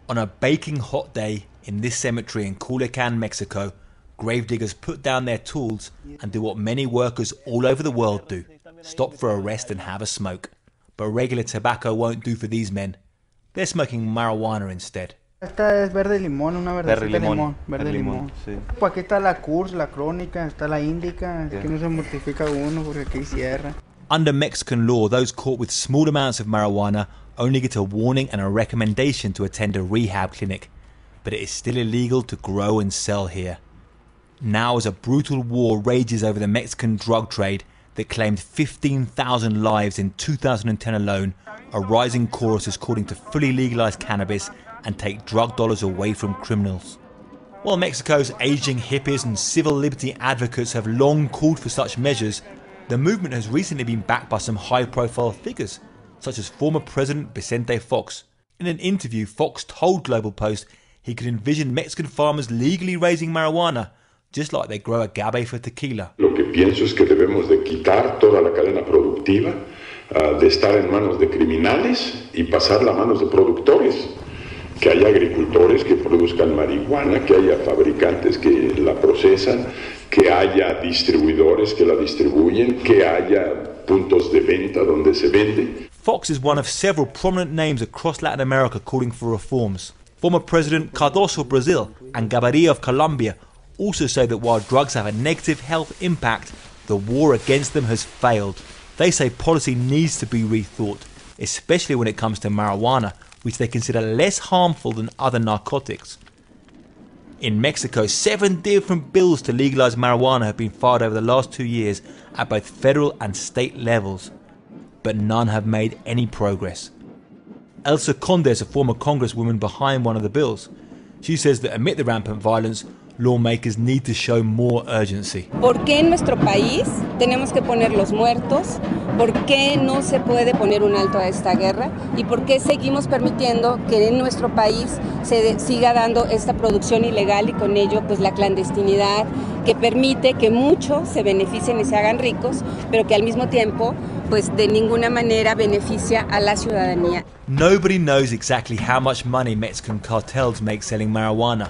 On a baking hot day in this cemetery in Culiacan, Mexico, gravediggers put down their tools and do what many workers all over the world do: stop for a rest and have a smoke. But regular tobacco won't do for these men. They're smoking marijuana instead. Esta es verde limón, una verdecita limón. Verde limón. Sí. Pues aquí está la Kurs, la Crónica, está la Índica. Aquí no se mortifica uno porque aquí cierra. Under Mexican law, those caught with small amounts of marijuana only get a warning and a recommendation to attend a rehab clinic. But it is still illegal to grow and sell here. Now, as a brutal war rages over the Mexican drug trade that claimed 15,000 lives in 2010 alone, a rising chorus is calling to fully legalize cannabis and take drug dollars away from criminals. While Mexico's aging hippies and civil liberty advocates have long called for such measures, the movement has recently been backed by some high-profile figures, such as former President Vicente Fox. In an interview, Fox told Global Post he could envision Mexican farmers legally raising marijuana, just like they grow agave for tequila. Lo que pienso es que debemos de quitar toda la cadena productiva, de estar en manos de criminales y pasarla a manos de productores. Que haya agricultores que produzcan marihuana, que haya fabricantes que la procesan, que haya distribuidores que la distribuyen, que haya puntos de venta donde se vende. Fox is one of several prominent names across Latin America calling for reforms. Former President Cardoso of Brazil and Gaviria of Colombia also say that while drugs have a negative health impact, the war against them has failed. They say policy needs to be rethought, especially when it comes to marijuana, which they consider less harmful than other narcotics. In Mexico, 7 different bills to legalize marijuana have been filed over the last 2 years at both federal and state levels, but none have made any progress. Elsa Conde is a former congresswoman behind one of the bills. She says that amid the rampant violence, lawmakers need to show more urgency. ¿Por qué en nuestro país tenemos que poner los muertos? ¿Por qué no se puede poner un alto a esta guerra? ¿Y por qué seguimos permitiendo que en nuestro país se siga dando esta producción ilegal y con ello pues la clandestinidad que permite que muchos se beneficien y se hagan ricos, pero que al mismo tiempo pues de ninguna manera beneficia a la ciudadanía? Nobody knows exactly how much money Mexican cartels make selling marijuana.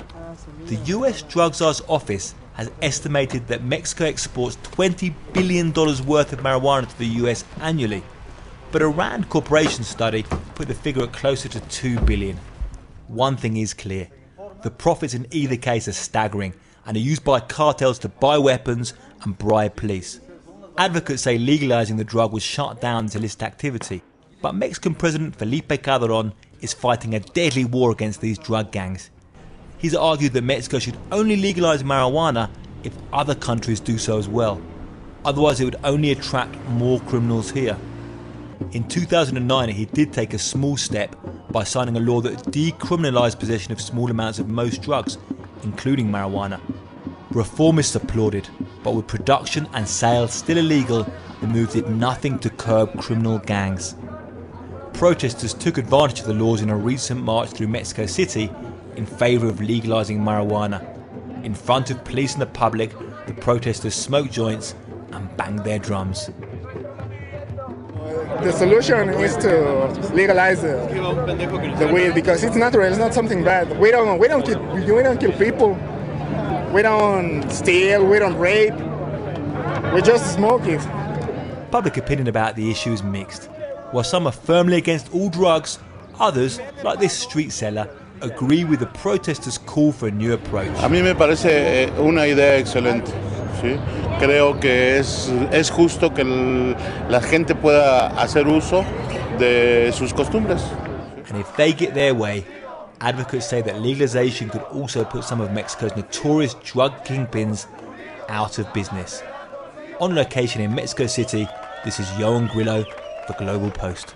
The US Drug Czar's office has estimated that Mexico exports $20 billion worth of marijuana to the US annually, but a Rand Corporation study put the figure at closer to $2 billion. One thing is clear: the profits in either case are staggering and are used by cartels to buy weapons and bribe police. Advocates say legalizing the drug would shut down this illicit activity, but Mexican President Felipe Calderón is fighting a deadly war against these drug gangs. He's argued that Mexico should only legalize marijuana if other countries do so as well. Otherwise it would only attract more criminals here. In 2009 he did take a small step by signing a law that decriminalized possession of small amounts of most drugs, including marijuana. Reformists applauded, but with production and sale still illegal, the move did nothing to curb criminal gangs. Protesters took advantage of the laws in a recent march through Mexico City in favour of legalising marijuana. In front of police and the public, the protesters smoked joints and banged their drums. The solution is to legalize the weed because it's natural. It's not something bad. We don't kill people. We don't steal. We don't rape. We just smoke it. Public opinion about the issue is mixed. While some are firmly against all drugs, others, like this street seller, agree with the protesters' call for a new approach. A mí me parece una idea excelente. ¿Sí? Creo que es justo que la gente pueda hacer uso de sus costumbres. And if they get their way, advocates say that legalization could also put some of Mexico's notorious drug kingpins out of business. On location in Mexico City, this is Johan Grillo for Global Post.